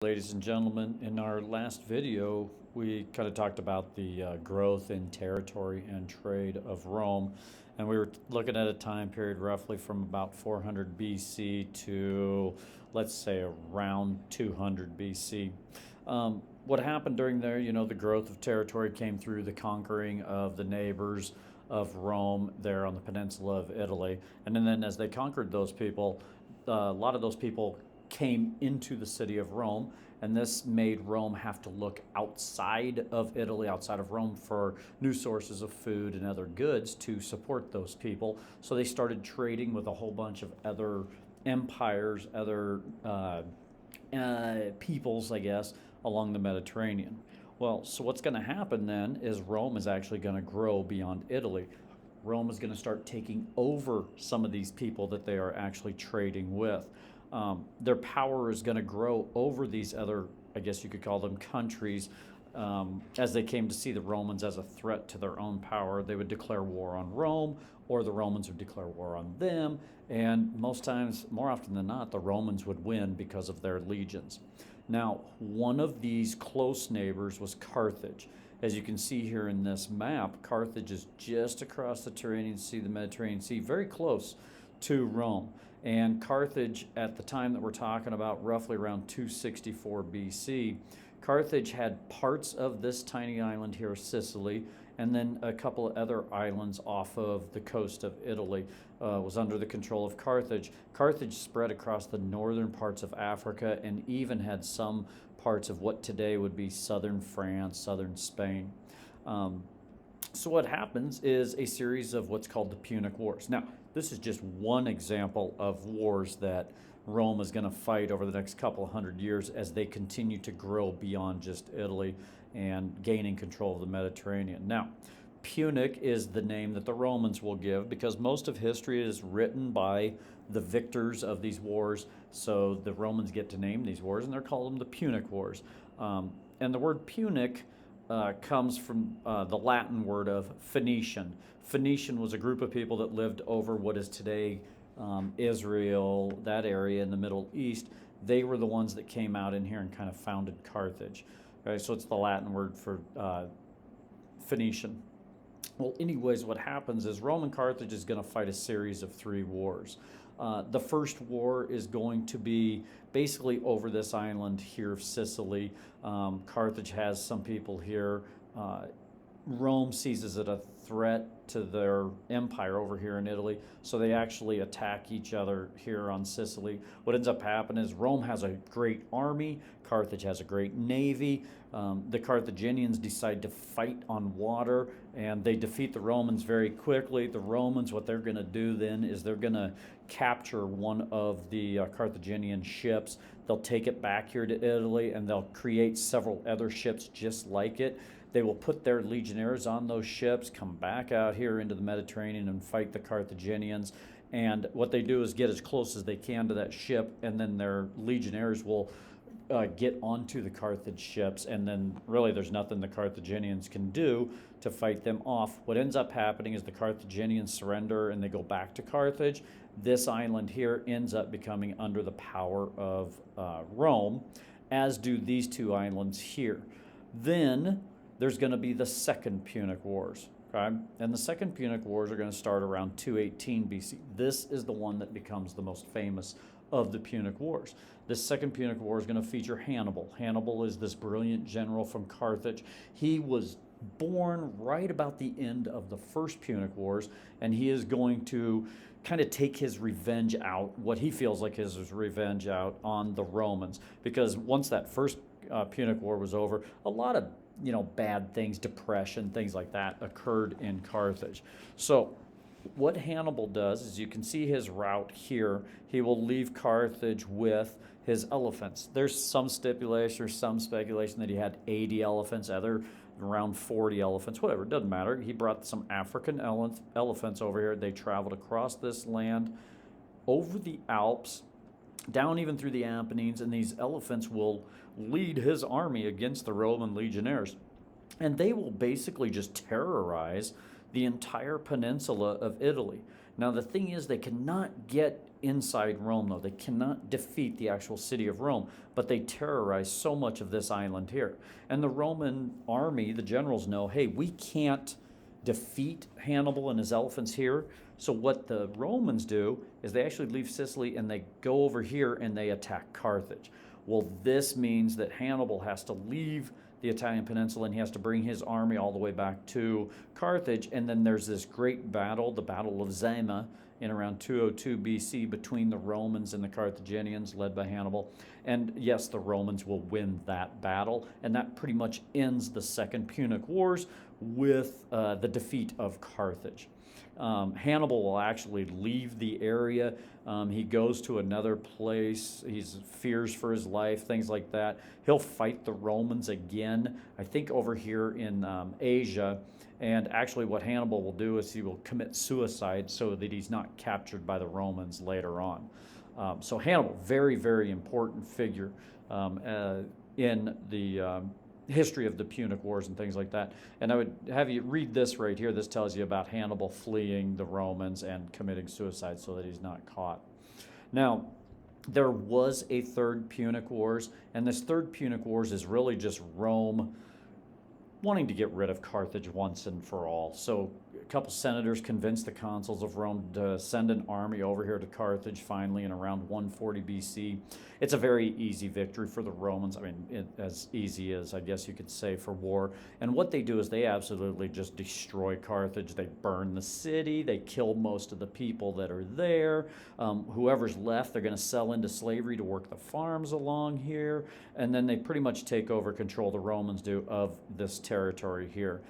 Ladies and gentlemen, in our last video, we kind of talked about the growth in territory and trade of Rome. And we were looking at a time period roughly from about 400 BC to, let's say, around 200 BC. What happened during there, the growth of territory came through the conquering of the neighbors of Rome there on the peninsula of Italy. And then as they conquered those people, a lot of those people came into the city of Rome, and this made Rome have to look outside of Italy, outside of Rome, for new sources of food and other goods to support those people. So they started trading with a whole bunch of other empires, other peoples, I guess, along the Mediterranean. Well, so what's going to happen then is Rome is actually going to grow beyond Italy. Rome is going to start taking over some of these people that they are actually trading with. Their power is going to grow over these other, I guess you could call them countries. As they came to see the Romans as a threat to their own power, they would declare war on Rome, or the Romans would declare war on them. And most times, more often than not, the Romans would win because of their legions. Now, one of these close neighbors was Carthage. As you can see here in this map, Carthage is just across the Tyrrhenian Sea, the Mediterranean Sea, very close to Rome. And Carthage, at the time that we're talking about, roughly around 264 BC, Carthage had parts of this tiny island here, Sicily, and then a couple of other islands off of the coast of Italy was under the control of Carthage. Carthage spread across the northern parts of Africa and even had some parts of what today would be southern France, southern Spain. So what happens is a series of what's called the Punic Wars. Now, this is just one example of wars that Rome is going to fight over the next couple of hundred years as they continue to grow beyond just Italy and gaining control of the Mediterranean. Now, Punic is the name that the Romans will give because most of history is written by the victors of these wars. So the Romans get to name these wars, and they're called them the Punic Wars. And the word Punic comes from the Latin word of Phoenician. Phoenician was a group of people that lived over what is today Israel, that area in the Middle East. They were the ones that came out in here and kind of founded Carthage. Okay, so it's the Latin word for Phoenician. Well, anyways, what happens is Rome and Carthage is going to fight a series of 3 wars. The first war is going to be basically over this island here of Sicily. Carthage has some people here. Rome sees it a threat to their empire over here in Italy, so they actually attack each other here on Sicily. What ends up happening is Rome has a great army, Carthage has a great navy. The Carthaginians decide to fight on water, and they defeat the Romans very quickly. The Romans, what they're going to do then is they're going to capture one of the Carthaginian ships. They'll take it back here to Italy, and they'll create several other ships just like it. They will put their legionnaires on those ships, come back out here into the Mediterranean and fight the Carthaginians. And what they do is get as close as they can to that ship, and then their legionnaires will get onto the Carthage ships, and then really there's nothing the Carthaginians can do to fight them off. What ends up happening is the Carthaginians surrender and they go back to Carthage. This island here ends up becoming under the power of Rome, as do these 2 islands here. Then there's going to be the Second Punic Wars. Okay? And the Second Punic Wars are going to start around 218 BC. This is the one that becomes the most famous of the Punic Wars. This Second Punic War is going to feature Hannibal. Hannibal is this brilliant general from Carthage. He was born right about the end of the First Punic Wars, and he is going to kind of take his revenge out, what he feels like his revenge out on the Romans. Because once that First Punic War was over, a lot of bad things, depression, things like that occurred in Carthage. So what Hannibal does is, you can see his route here. He will leave Carthage with his elephants. There's some stipulation or some speculation that he had 80 elephants, other around 40 elephants, whatever, it doesn't matter. He brought some African elephants over here. They traveled across this land, over the Alps, down even through the Apennines, and these elephants will lead his army against the Roman legionnaires. And they will basically just terrorize the entire peninsula of Italy. Now, the thing is, they cannot get inside Rome, though. They cannot defeat the actual city of Rome, but they terrorize so much of this island here. And the Roman army, the generals know, hey, we can't defeat Hannibal and his elephants here. So what the Romans do is they actually leave Sicily and they go over here and they attack Carthage. Well, this means that Hannibal has to leave the Italian peninsula and he has to bring his army all the way back to Carthage. And then there's this great battle, the Battle of Zama, in around 202 BC between the Romans and the Carthaginians led by Hannibal. And yes, the Romans will win that battle, and that pretty much ends the Second Punic Wars with the defeat of Carthage. Hannibal will actually leave the area. He goes to another place. He fears for his life, things like that. He'll fight the Romans again, I think over here in Asia. And actually what Hannibal will do is he will commit suicide so that he's not captured by the Romans later on. So Hannibal, very, very important figure in the history of the Punic Wars and things like that. And I would have you read this right here. This tells you about Hannibal fleeing the Romans and committing suicide so that he's not caught. Now, there was a third Punic Wars, and this third Punic Wars is really just Rome wanting to get rid of Carthage once and for all. So a couple senators convinced the consuls of Rome to send an army over here to Carthage finally in around 140 BC. It's a very easy victory for the Romans. I mean, as easy as I guess you could say for war. And what they do is they absolutely just destroy Carthage. They burn the city. They kill most of the people that are there. Whoever's left, they're going to sell into slavery to work the farms along here. And then they pretty much take over control, the Romans do, of this territory here.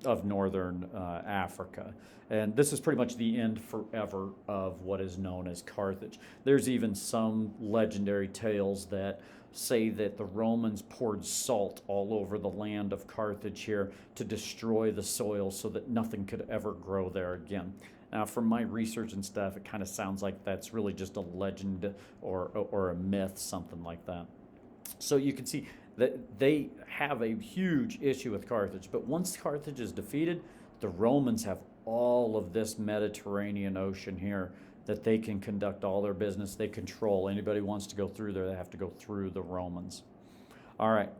Of northern Africa. And this is pretty much the end forever of what is known as Carthage. There's even some legendary tales that say that the Romans poured salt all over the land of Carthage here to destroy the soil so that nothing could ever grow there again. Now, from my research and stuff, it kind of sounds like that's really just a legend or a myth, something like that. So you can see that they have a huge issue with Carthage. But once Carthage is defeated, the Romans have all of this Mediterranean Ocean here that they can conduct all their business. They control. Anybody who wants to go through there, they have to go through the Romans. All right.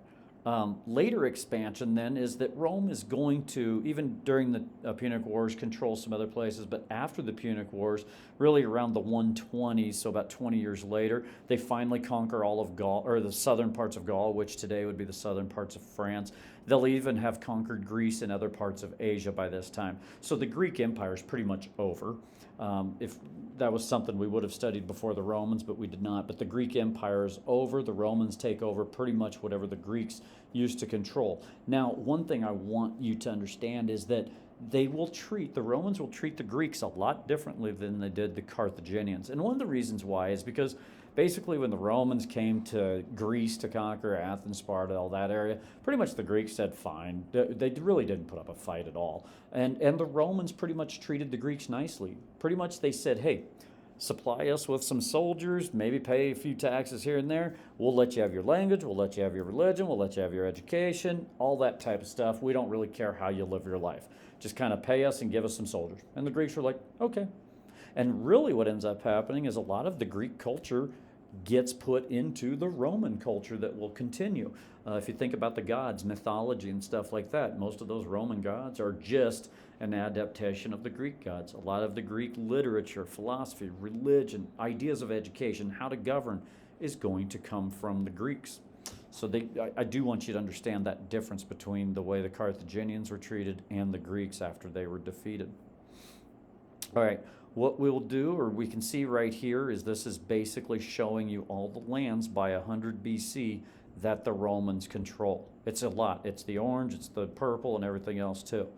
Later expansion then is that Rome is going to, even during the Punic Wars, control some other places, but after the Punic Wars, really around the 120s, so about 20 years later, they finally conquer all of Gaul, or the southern parts of Gaul, which today would be the southern parts of France. They'll even have conquered Greece and other parts of Asia by this time. So the Greek Empire is pretty much over. If that was something we would have studied before the Romans, but we did not. But the Greek Empire is over. The Romans take over pretty much whatever the Greeks used to control. Now, one thing I want you to understand is that the Romans will treat the Greeks a lot differently than they did the Carthaginians. And one of the reasons why is because basically when the Romans came to Greece to conquer Athens, Sparta, all that area, pretty much the Greeks said fine. They really didn't put up a fight at all. And the Romans pretty much treated the Greeks nicely. Pretty much they said, hey, supply us with some soldiers, maybe pay a few taxes here and there. We'll let you have your language, we'll let you have your religion, we'll let you have your education, all that type of stuff. We don't really care how you live your life. Just kind of pay us and give us some soldiers. And the Greeks were like, okay. And really what ends up happening is a lot of the Greek culture gets put into the Roman culture that will continue. If you think about the gods, mythology and stuff like that, most of those Roman gods are just an adaptation of the Greek gods. A lot of the Greek literature, philosophy, religion, ideas of education, how to govern is going to come from the Greeks. So I do want you to understand that difference between the way the Carthaginians were treated and the Greeks after they were defeated. All right. What we'll do, or we can see right here, is this is basically showing you all the lands by 100 BC that the Romans control. It's a lot. It's the orange, it's the purple, and everything else too.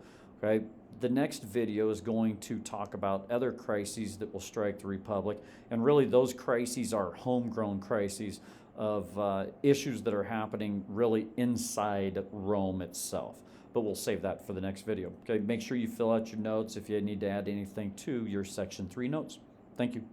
Okay. The next video is going to talk about other crises that will strike the Republic, and really those crises are homegrown crises of issues that are happening really inside Rome itself. But we'll save that for the next video. Okay, make sure you fill out your notes if you need to add anything to your Section 3 notes. Thank you.